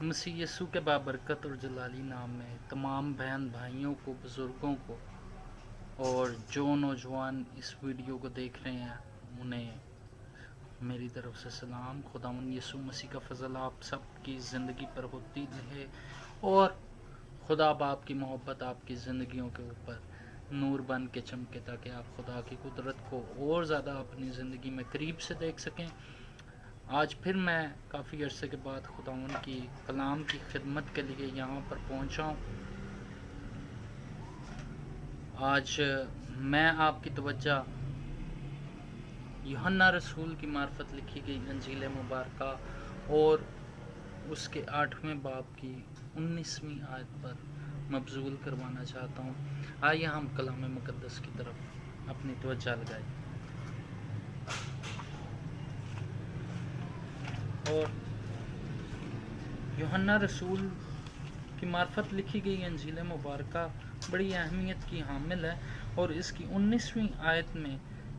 مسیح یسوع کے بابرکت اور جلالی نام میں تمام بہن بھائیوں کو، بزرگوں کو اور جو نوجوان اس ویڈیو کو دیکھ رہے ہیں انہیں میری طرف سے سلام۔ خداوند یسوع مسیح کا فضل آپ سب کی زندگی پر ہوتی رہے اور خدا باپ کی محبت آپ کی زندگیوں کے اوپر نور بن کے چمکے، تاکہ آپ خدا کی قدرت کو اور زیادہ اپنی زندگی میں قریب سے دیکھ سکیں۔ آج پھر میں کافی عرصے کے بعد خداوند کی کلام کی خدمت کے لیے یہاں پر پہنچا ہوں۔ آج میں آپ کی توجہ یوحنا رسول کی معرفت لکھی گئی انجیل مبارکہ اور اس کے 8ویں باب کی 19ویں آیت پر مبذول کروانا چاہتا ہوں۔ آئیے ہم کلام مقدس کی طرف اپنی توجہ لگائیں اور یوحنا رسول کی معرفت لکھی گئی انجیل مبارکہ بڑی اہمیت کی حامل ہے اور اس کی 19ویں آیت میں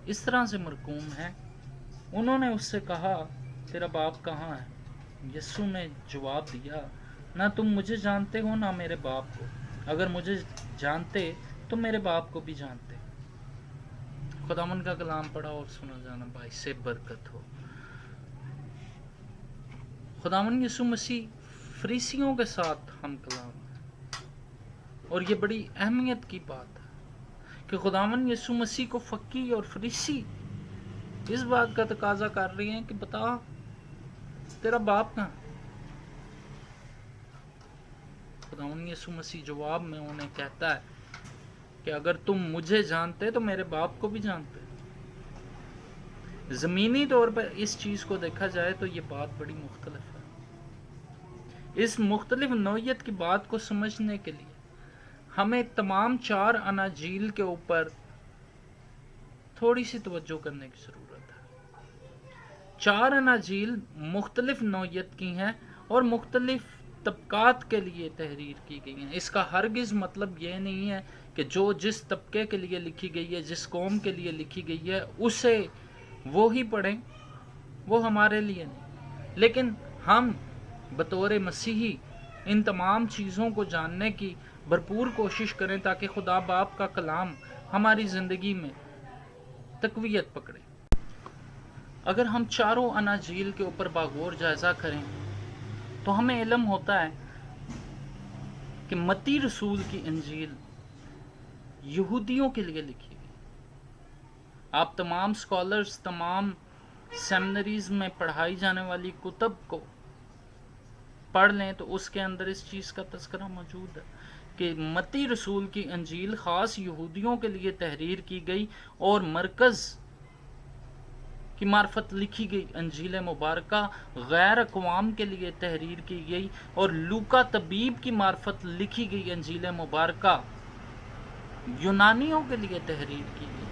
اس طرح سے مرقوم ہے: انہوں نے اس سے کہا، تیرا باپ کہاں ہے؟ یسوع نے جواب دیا، نہ تم مجھے جانتے ہو نہ میرے باپ کو۔ اگر مجھے جانتے تو میرے باپ کو بھی جانتے۔ خداوند کا کلام پڑھا اور سنا جانا باعث برکت ہو۔ خداوند یسوع مسیح فریسیوں کے ساتھ ہم کلام ہے اور یہ بڑی اہمیت کی بات ہے کہ خداوند یسوع مسیح کو فقی اور فریسی اس بات کا تقاضا کر رہے ہیں کہ بتا تیرا باپ کہاں۔ خداوند یسوع مسیح جواب میں انہیں کہتا ہے کہ اگر تم مجھے جانتے تو میرے باپ کو بھی جانتے۔ زمینی طور پر اس چیز کو دیکھا جائے تو یہ بات بڑی مختلف ہے۔ اس مختلف نوعیت کی بات کو سمجھنے کے لیے ہمیں تمام 4 اناجیل کے اوپر تھوڑی سی توجہ کرنے کی ضرورت ہے۔ 4 اناجیل مختلف نوعیت کی ہیں اور مختلف طبقات کے لیے تحریر کی گئی ہیں۔ اس کا ہرگز مطلب یہ نہیں ہے کہ جو جس طبقے کے لیے لکھی گئی ہے، جس قوم کے لیے لکھی گئی ہے، اسے وہی پڑھیں، وہ ہمارے لیے نہیں۔ لیکن ہم بطور مسیحی ان تمام چیزوں کو جاننے کی بھرپور کوشش کریں تاکہ خدا باپ کا کلام ہماری زندگی میں تقویت پکڑے۔ اگر ہم 4 اناجیل کے اوپر باغور جائزہ کریں تو ہمیں علم ہوتا ہے کہ متی رسول کی انجیل یہودیوں کے لیے لکھی گئی۔ آپ تمام اسکالرز، تمام سیمنریز میں پڑھائی جانے والی کتب کو پڑھ لیں تو اس کے اندر اس چیز کا تذکرہ موجود ہے کہ متی رسول کی انجیل خاص یہودیوں کے لیے تحریر کی گئی اور مرکز کی معرفت لکھی گئی انجیل مبارکہ غیر اقوام کے لیے تحریر کی گئی، اور لوکا طبیب کی معرفت لکھی گئی انجیل مبارکہ یونانیوں کے لیے تحریر کی گئی،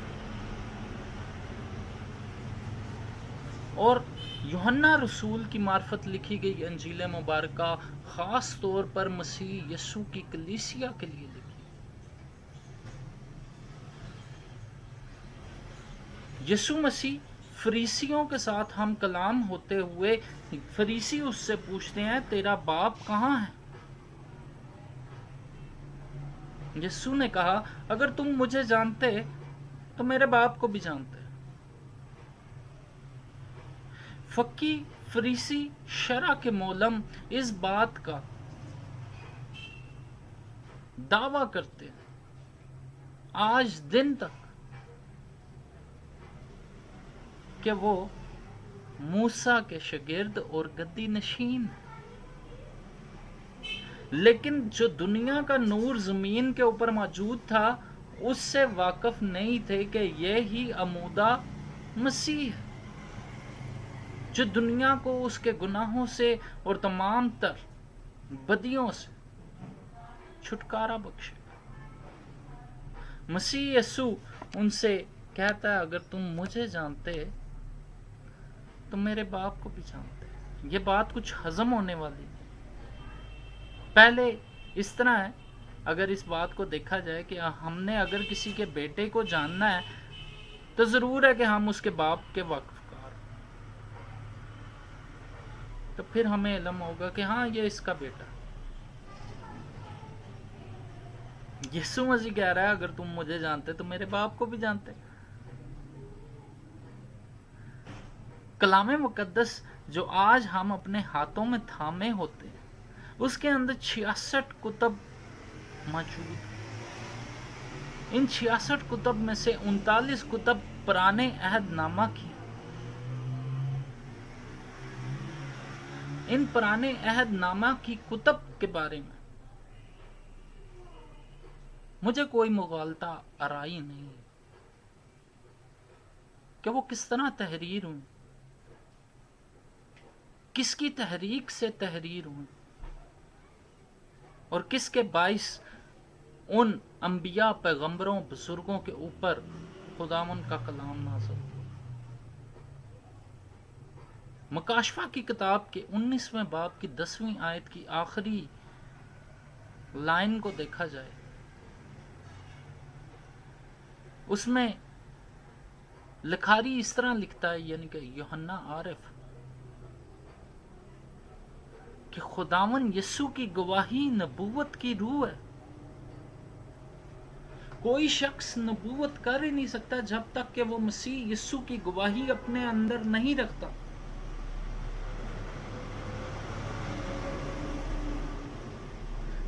اور یوحنا رسول کی معرفت لکھی گئی انجیل مبارکہ خاص طور پر مسیح یسوع کی کلیسیا کے لیے لکھی۔ یسوع مسیح فریسیوں کے ساتھ ہم کلام ہوتے ہوئے فریسی اس سے پوچھتے ہیں، تیرا باپ کہاں ہے؟ یسوع نے کہا، اگر تم مجھے جانتے تو میرے باپ کو بھی جانتے۔ فقی فریسی شرع کے معلم اس بات کا دعویٰ کرتے ہیں آج دن تک کہ وہ موسیٰ کے شاگرد اور گدی نشین ہیں، لیکن جو دنیا کا نور زمین کے اوپر موجود تھا اس سے واقف نہیں تھے کہ یہی عمودہ مسیح ہے جو دنیا کو اس کے گناہوں سے اور تمام تر بدیوں سے چھٹکارا بخشے۔ مسیح یسوع ان سے کہتا ہے، اگر تم مجھے جانتے تو میرے باپ کو بھی جانتے۔ یہ بات کچھ ہضم ہونے والی نہیں۔ پہلے اس طرح ہے، اگر اس بات کو دیکھا جائے کہ ہم نے اگر کسی کے بیٹے کو جاننا ہے تو ضرور ہے کہ ہم اس کے باپ کے واقف کار۔ تو پھر ہمیں علم ہوگا کہ ہاں یہ اس کا بیٹا. یسوع مسیح کہہ رہا ہے اگر تم مجھے جانتے تو میرے باپ کو بھی جانتے. کلام مقدس جو آج ہم اپنے ہاتھوں میں تھامے ہوتے ہیں اس کے اندر 66 کتب موجود ہیں. ان 66 کتب میں سے 39 کتب پرانے عہد نامہ کی. ان پرانے عہد نامہ کی کتب کے بارے میں مجھے کوئی مغالطہ آرائی نہیں ہے کہ وہ کس طرح تحریر ہوئی، کس کی تحریک سے تحریر ہوئی، اور کس کے باعث ان انبیاء پیغمبروں بزرگوں کے اوپر خداوند کا کلام نازل ہوا. مکاشفہ کی کتاب کے 19ویں باب کی 10ویں آیت کی آخری لائن کو دیکھا جائے، اس میں لکھاری اس طرح لکھتا ہے، یعنی کہ یوحنا عارف، کہ خداوند یسوع کی گواہی نبوت کی روح ہے. کوئی شخص نبوت کر ہی نہیں سکتا جب تک کہ وہ مسیح یسوع کی گواہی اپنے اندر نہیں رکھتا.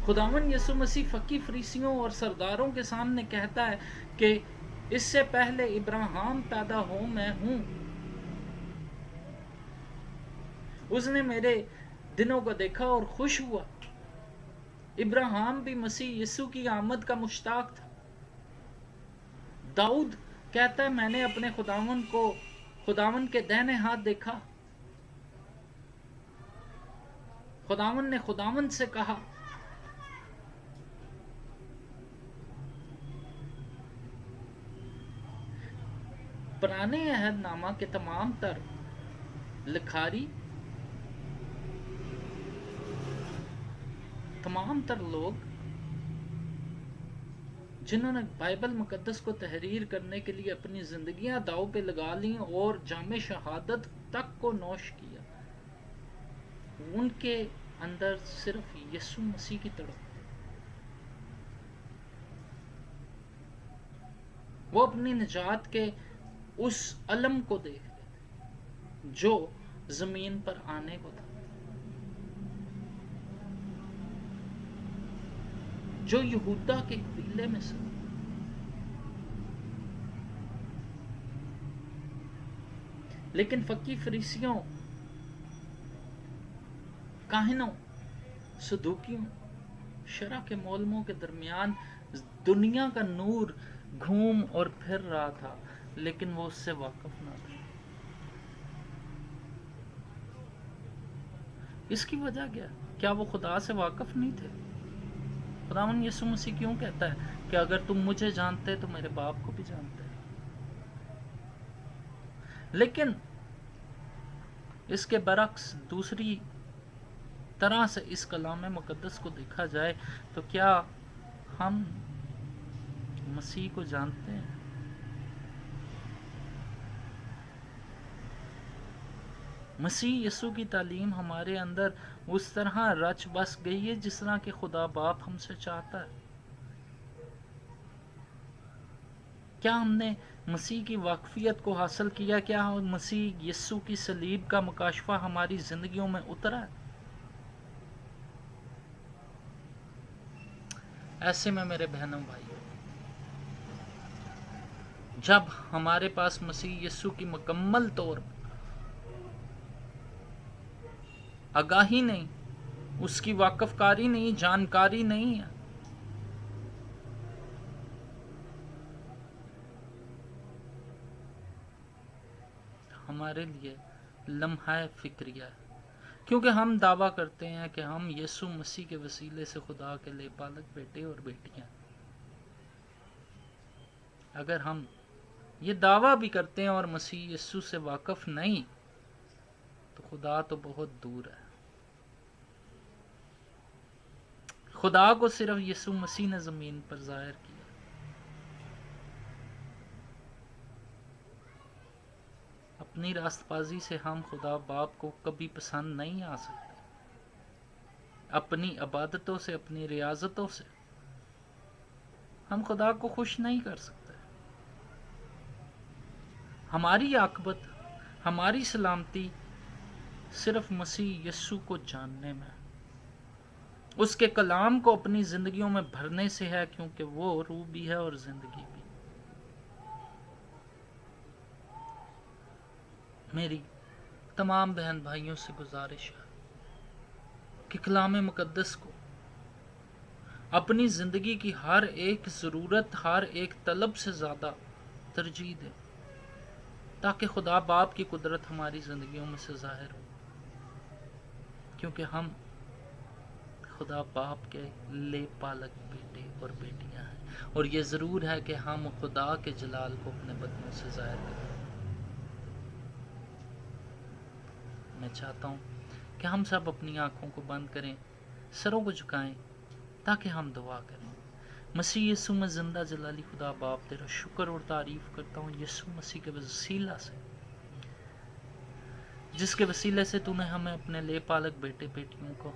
خداوند یسوع مسیح فقی فریسیوں اور سرداروں کے سامنے کہتا ہے کہ اس سے پہلے ابراہیم پیدا ہو میں ہوں. اس نے میرے دنوں کو دیکھا اور خوش ہوا. ابراہیم بھی مسیح یسوع کی آمد کا مشتاق تھا. داؤد کہتا ہے میں نے اپنے خداوند کے دہنے ہاتھ دیکھا. خداوند نے خداوند سے کہا. پرانے عہد نامہ کے تمام تر لکھاری، تمام تر لوگ جنہوں نے بائبل مقدس کو تحریر کرنے کے لیے اپنی زندگیاں داؤ پہ لگا لیں اور جام شہادت تک کو نوش کیا، ان کے اندر صرف یسوع مسیح کی طرف وہ اپنی نجات کے اس علم کو دیکھ گئے جو زمین پر آنے کو تھا، جو یہودا کے قبیلے میں سے. لیکن فقی فریسیوں، کاہنوں، صدوقیوں، شرع کے معلموں کے درمیان دنیا کا نور گھوم اور پھر رہا تھا، لیکن وہ اس سے واقف نہ تھے. اس کی وجہ کیا وہ خدا سے واقف نہیں تھے؟ خداوند یسوع مسیح کیوں کہتا ہے کہ اگر تم مجھے جانتے تو میرے باپ کو بھی جانتے؟ لیکن اس کے برعکس دوسری طرح سے اس کلام مقدس کو دیکھا جائے تو کیا ہم مسیح کو جانتے ہیں؟ مسیح یسوع کی تعلیم ہمارے اندر اس طرح رچ بس گئی ہے جس طرح کہ خدا باپ ہم سے چاہتا ہے. کیا ہم نے مسیح کی واقفیت کو حاصل کیا؟ کیا مسیح یسوع کی صلیب کا مکاشفہ ہماری زندگیوں میں اترا ہے؟ ایسے میں میرے بہنوں بھائیوں، جب ہمارے پاس مسیح یسوع کی مکمل طور پر آگاہی نہیں، اس کی واقف کاری نہیں، جانکاری نہیں ہے، ہمارے لیے لمحہ فکریہ ہے. کیونکہ ہم دعویٰ کرتے ہیں کہ ہم یسوع مسیح کے وسیلے سے خدا کے لئے پالک بیٹے اور بیٹیاں. اگر ہم یہ دعویٰ بھی کرتے ہیں اور مسیح یسوع سے واقف نہیں تو خدا تو بہت دور ہے. خدا کو صرف یسوع مسیح نے زمین پر ظاہر کیا. اپنی راست بازی سے ہم خدا باپ کو کبھی پسند نہیں آ سکتے، اپنی عبادتوں سے، اپنی ریاضتوں سے ہم خدا کو خوش نہیں کر سکتے۔ ہماری عاقبت، ہماری سلامتی صرف مسیح یسوع کو جاننے میں، اس کے کلام کو اپنی زندگیوں میں بھرنے سے ہے، کیونکہ وہ روح بھی ہے اور زندگی بھی۔ میری تمام بہن بھائیوں سے گزارش ہے کہ کلام مقدس کو اپنی زندگی کی ہر ایک ضرورت، ہر ایک طلب سے زیادہ ترجیح دیں، تاکہ خدا باپ کی قدرت ہماری زندگیوں میں سے ظاہر ہو، کیونکہ ہم خدا باپ کے لے پالک بیٹے اور بیٹیاں ہیں، اور یہ ضرور ہے کہ ہم خدا کے جلال کو اپنے بدنوں سے ظاہر کریں۔ میں چاہتا ہوں کہ ہم سب اپنی آنکھوں کو بند کریں، سروں کو جھکائیں، تاکہ ہم دعا کریں۔ مسیح یسوع میں زندہ جلالی خدا باپ، تیرا شکر اور تعریف کرتا ہوں یسوع مسیح کے وسیلہ سے، جس کے وسیلے سے تو نے ہمیں اپنے لے پالک بیٹے بیٹیوں کو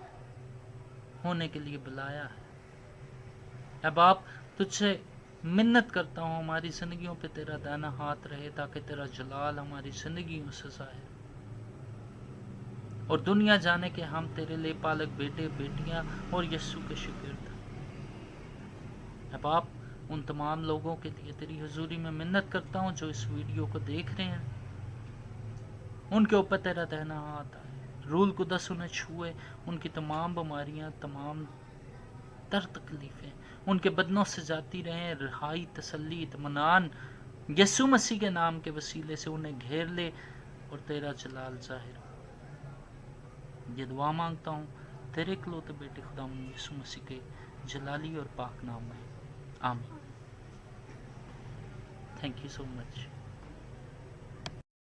ہونے کے لیے بلایا ہے۔ اے باپ، تجھ سے منت کرتا ہوں ہماری زندگیوں پہ تیرا دائنا ہاتھ رہے، تاکہ تیرا جلال ہماری زندگیوں سے ظاہر ہو، اور دنیا جانے کہ ہم تیرے لے پالک بیٹے بیٹیاں اور یسوع کے شاگرد ہیں۔ اے باپ، ان تمام لوگوں کے لیے تیری حضوری میں منت کرتا ہوں جو اس ویڈیو کو دیکھ رہے ہیں، ان کے اوپر تیرا دائنا ہاتھ آئے، روح القدس انہیں چھوئے، ان کی تمام بیماریاں، تمام تر تکلیفیں ان کے بدنوں سے جاتی رہیں، رہائی، تسلی، اطمینان یسوع مسیح کے نام کے وسیلے سے انہیں گھیر لے، اور تیرا جلال ظاہر ہو۔ یہ دعا مانگتا ہوں تیرے اکلوتے بیٹے خداوند یسوع مسیح کے جلالی اور پاک نام میں، آمین۔ Thank you so much.